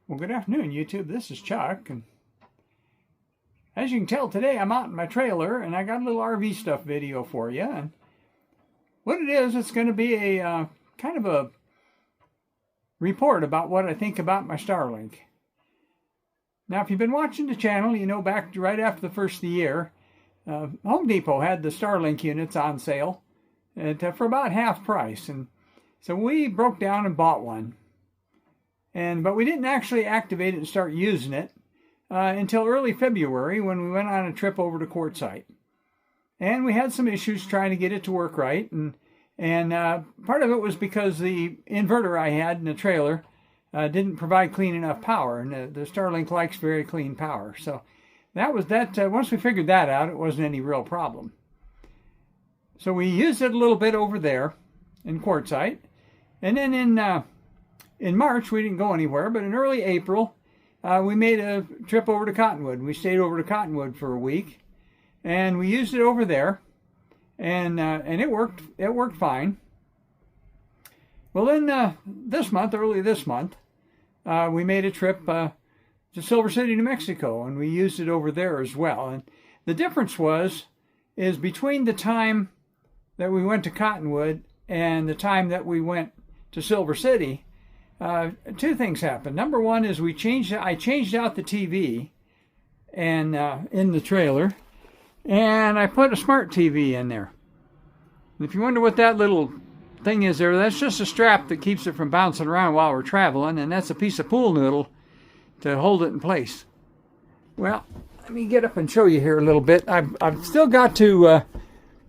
Well, good afternoon, YouTube. This is Chuck, and as you can tell today, I'm out in my trailer, and I got a little RV stuff video for you. And what it is, it's going to be a kind of a report about what I think about my Starlink. Now, if you've been watching the channel, you know back right after the first of the year, Home Depot had the Starlink units on sale for about half price, and so we broke down and bought one. But we didn't actually activate it and start using it until early February when we went on a trip over to Quartzsite. And we had some issues trying to get it to work right. And part of it was because the inverter I had in the trailer didn't provide clean enough power. And the Starlink likes very clean power. So that was that. Once we figured that out, it wasn't any real problem. So we used it a little bit over there in Quartzsite. And then in March, we didn't go anywhere, but in early April, we made a trip over to Cottonwood. We stayed over to Cottonwood for a week, and we used it over there, and it worked. It worked fine. Well, then this month, early this month, we made a trip to Silver City, New Mexico, and we used it over there as well. And the difference is between the time that we went to Cottonwood and the time that we went to Silver City. Two things happened. Number one is I changed out the TV and in the trailer, and I put a smart TV in there. And if you wonder what that little thing is there, that's just a strap that keeps it from bouncing around while we're traveling, and that's a piece of pool noodle to hold it in place. Well, let me get up and show you here a little bit. I've still got to.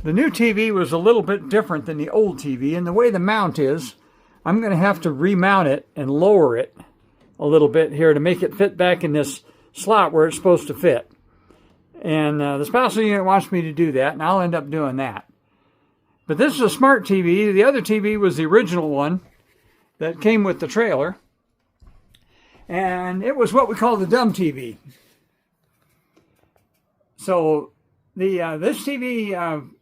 The new TV was a little bit different than the old TV, and the way the mount is, I'm going to have to remount it and lower it a little bit here to make it fit back in this slot where it's supposed to fit. And the spousal unit wants me to do that, and I'll end up doing that. But this is a smart TV. The other TV was the original one that came with the trailer. And it was what we call the dumb TV. So this TV,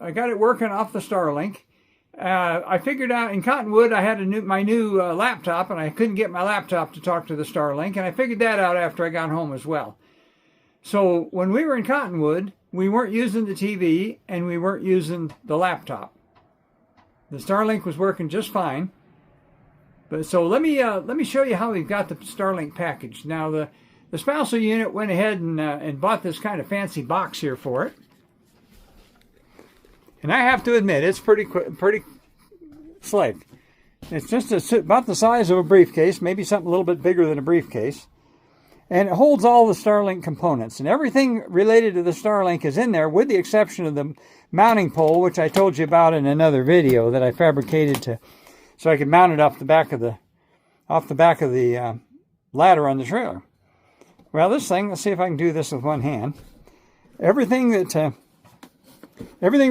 I got it working off the Starlink. I figured out in Cottonwood I had my new laptop, and I couldn't get my laptop to talk to the Starlink, and I figured that out after I got home as well. So when we were in Cottonwood, we weren't using the TV and we weren't using the laptop. The Starlink was working just fine. But so let me show you how we've got the Starlink package. Now the spousal unit went ahead and bought this kind of fancy box here for it. And I have to admit, it's pretty slick. It's just about the size of a briefcase, maybe something a little bit bigger than a briefcase. And it holds all the Starlink components. And everything related to the Starlink is in there, with the exception of the mounting pole, which I told you about in another video that I fabricated so I could mount it off the back of the ladder on the trailer. Well, this thing, let's see if I can do this with one hand. Everything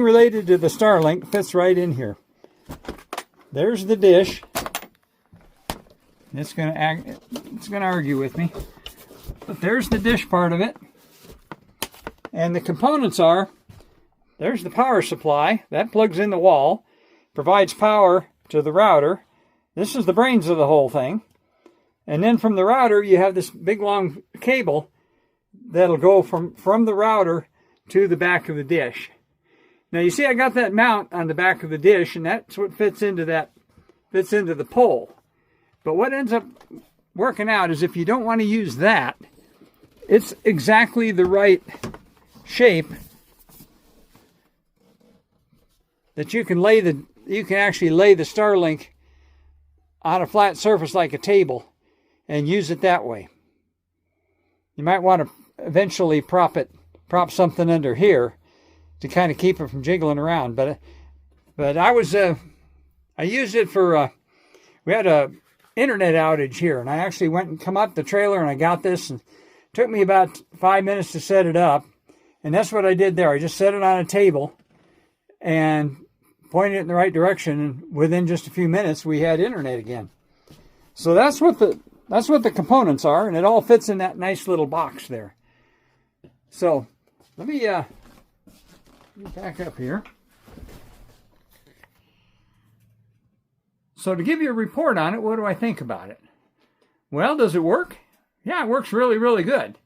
related to the Starlink fits right in here. There's the dish. It's going to argue with me. But there's the dish part of it. And the components there's the power supply. That plugs in the wall, provides power to the router. This is the brains of the whole thing. And then from the router, you have this big long cable that'll go from the router to the back of the dish. Now you see I got that mount on the back of the dish, and that's what fits into the pole. But what ends up working out is if you don't want to use that, it's exactly the right shape that you can actually lay the Starlink on a flat surface like a table and use it that way. You might want to eventually prop something under here to kind of keep it from jiggling around. But I used it for, we had a internet outage here, and I actually went and come out the trailer and I got this, and it took me about 5 minutes to set it up. And that's what I did there. I just set it on a table and pointed it in the right direction, and within just a few minutes we had internet again. So that's what the components are, and it all fits in that nice little box there. So let me back up here. So to give you a report on it, what do I think about it? Well, does it work? Yeah, it works really, really good.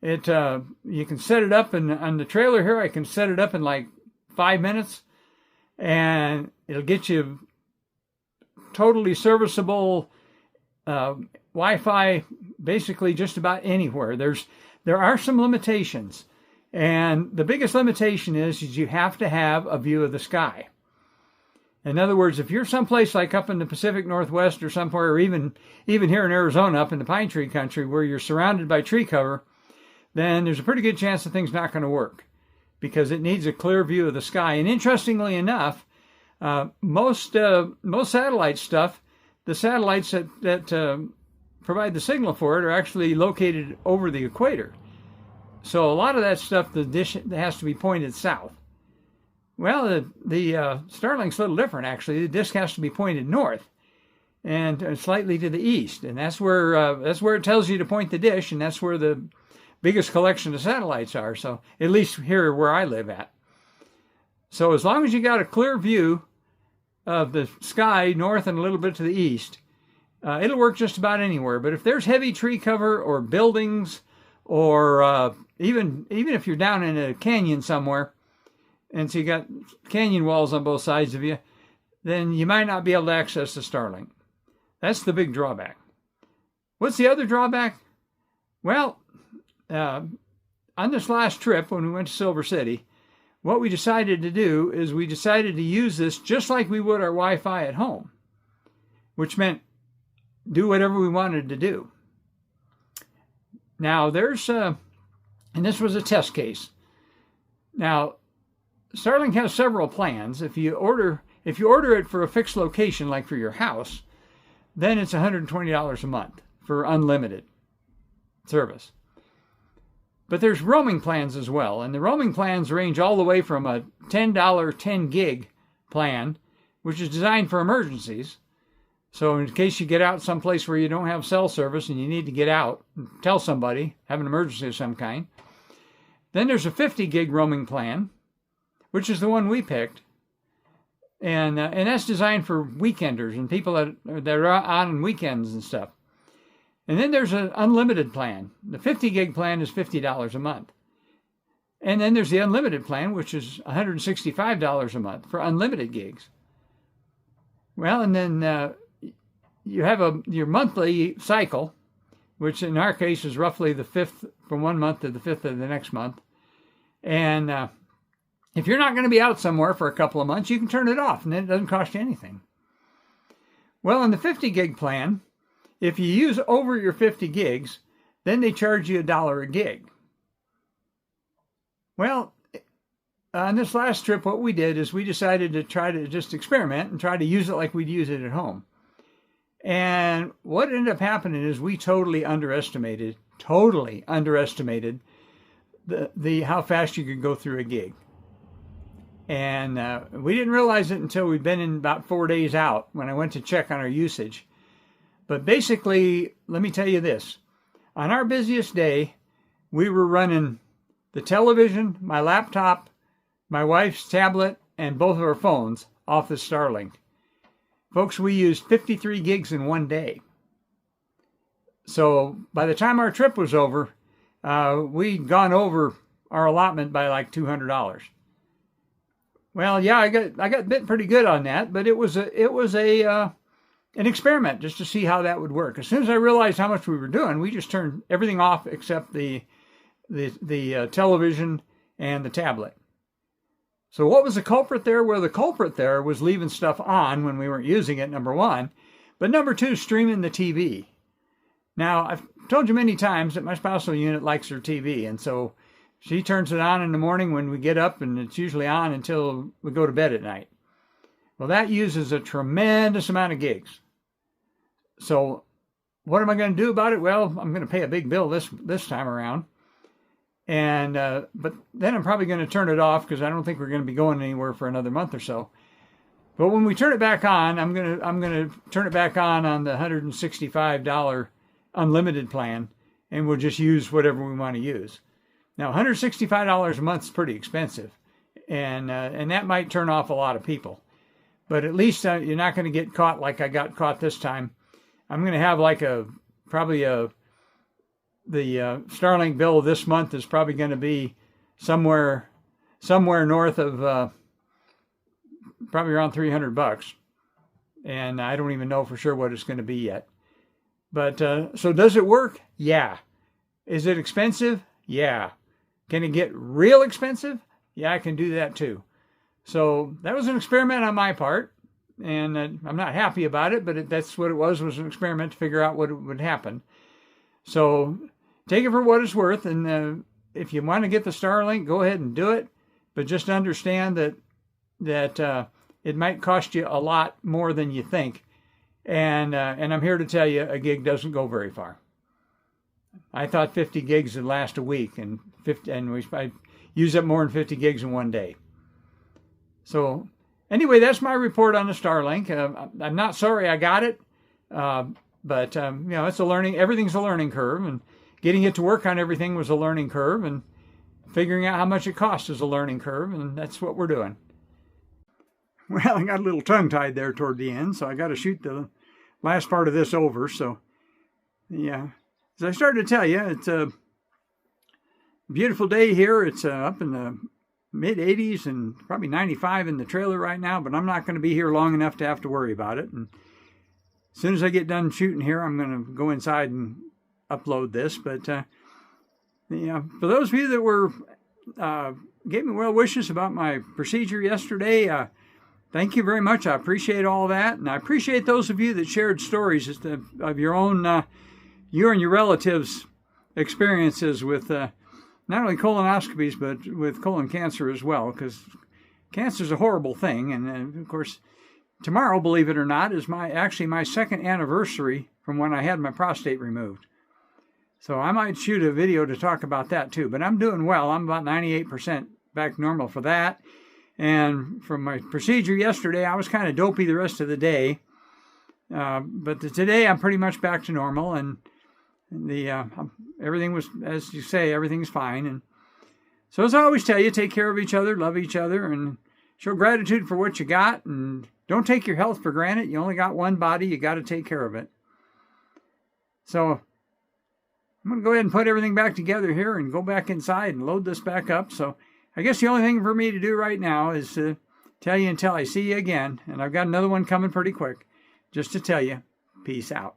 It you can set it up on the trailer here. I can set it up in like 5 minutes, and it'll get you totally serviceable Wi-Fi basically just about anywhere. There are some limitations, and the biggest limitation is you have to have a view of the sky. In other words, if you're someplace like up in the Pacific Northwest or somewhere, or even here in Arizona, up in the pine tree country, where you're surrounded by tree cover, then there's a pretty good chance the thing's not going to work because it needs a clear view of the sky. And interestingly enough, most satellite stuff, the satellites that provide the signal for it are actually located over the equator. So a lot of that stuff, the dish has to be pointed south. Well, the Starlink's a little different, actually. The disk has to be pointed north and slightly to the east. And that's where it tells you to point the dish, and that's where the biggest collection of satellites are. So at least here where I live at. So as long as you got a clear view of the sky north and a little bit to the east, it'll work just about anywhere. But if there's heavy tree cover or buildings, or even if you're down in a canyon somewhere, and so you got canyon walls on both sides of you, then you might not be able to access the Starlink. That's the big drawback. What's the other drawback? Well, on this last trip when we went to Silver City, what we decided to do is we decided to use this just like we would our Wi-Fi at home, which meant do whatever we wanted to do. Now and this was a test case. Now, Starlink has several plans. If you order it for a fixed location, like for your house, then it's $120 a month for unlimited service. But there's roaming plans as well, and the roaming plans range all the way from a $10 10 gig plan, which is designed for emergencies. So in case you get out someplace where you don't have cell service and you need to get out and tell somebody, have an emergency of some kind. Then there's a 50 gig roaming plan, which is the one we picked. And that's designed for weekenders and people that are on weekends and stuff. And then there's an unlimited plan. The 50 gig plan is $50 a month. And then there's the unlimited plan, which is $165 a month for unlimited gigs. Well, and then you have your monthly cycle, which in our case is roughly the 5th from one month to the 5th of the next month. And if you're not going to be out somewhere for a couple of months, you can turn it off, and then it doesn't cost you anything. Well, in the 50 gig plan, if you use over your 50 gigs, then they charge you $1 a gig. Well, on this last trip, what we did is we decided to try to just experiment and try to use it like we'd use it at home. And what ended up happening is we totally underestimated the how fast you could go through a gig. And we didn't realize it until we'd been in about 4 days out when I went to check on our usage. But basically, let me tell you this. On our busiest day, we were running the television, my laptop, my wife's tablet, and both of our phones off the Starlink. Folks, we used 53 gigs in one day. So by the time our trip was over, we'd gone over our allotment by like $200. Well, yeah, I got bit pretty good on that, but it was an experiment just to see how that would work. As soon as I realized how much we were doing, we just turned everything off except the television and the tablet. So what was the culprit there? Well, the culprit there was leaving stuff on when we weren't using it, number one. But number two, streaming the TV. Now, I've told you many times that my spousal unit likes her TV, and so she turns it on in the morning when we get up, and it's usually on until we go to bed at night. Well, that uses a tremendous amount of gigs. So what am I going to do about it? Well, I'm going to pay a big bill this time around. And but then I'm probably going to turn it off because I don't think we're going to be going anywhere for another month or so. But when we turn it back on, I'm going to turn it back on the $165 unlimited plan, and we'll just use whatever we want to use. Now, $165 a month is pretty expensive, and that might turn off a lot of people. But at least you're not going to get caught like I got caught this time. I'm going to have like probably a Starlink bill this month is probably going to be somewhere north of probably around $300, and I don't even know for sure what it's going to be yet. But so does it work? Yeah. Is it expensive? Yeah. Can it get real expensive? Yeah, I can do that too. So that was an experiment on my part, and I'm not happy about it, but that's what it was an experiment to figure out what would happen. So take it for what it's worth, and if you want to get the Starlink, go ahead and do it, but just understand that it might cost you a lot more than you think, and I'm here to tell you a gig doesn't go very far. I thought 50 gigs would last a week, and I use up more than 50 gigs in one day. So anyway, that's my report on the Starlink. I'm not sorry I got it, but it's everything's a learning curve, and getting it to work on everything was a learning curve, and figuring out how much it costs is a learning curve, and that's what we're doing. Well, I got a little tongue-tied there toward the end, so I got to shoot the last part of this over. So, yeah, as I started to tell you, it's a beautiful day here. It's up in the mid-80s and probably 95 in the trailer right now, but I'm not going to be here long enough to have to worry about it. And as soon as I get done shooting here, I'm going to go inside and upload this. But, for those of you that were gave me well wishes about my procedure yesterday, thank you very much. I appreciate all that. And I appreciate those of you that shared stories of your own, you and your relatives' experiences with not only colonoscopies, but with colon cancer as well, because cancer is a horrible thing. And of course, tomorrow, believe it or not, is actually my second anniversary from when I had my prostate removed. So I might shoot a video to talk about that too. But I'm doing well. I'm about 98% back normal for that. And from my procedure yesterday, I was kind of dopey the rest of the day. But today, I'm pretty much back to normal. And everything was, as you say, everything's fine. And so as I always tell you, take care of each other, love each other, and show gratitude for what you got. And don't take your health for granted. You only got one body. You got to take care of it. So I'm going to go ahead and put everything back together here and go back inside and load this back up. So I guess the only thing for me to do right now is to tell you until I see you again. And I've got another one coming pretty quick, just to tell you, peace out.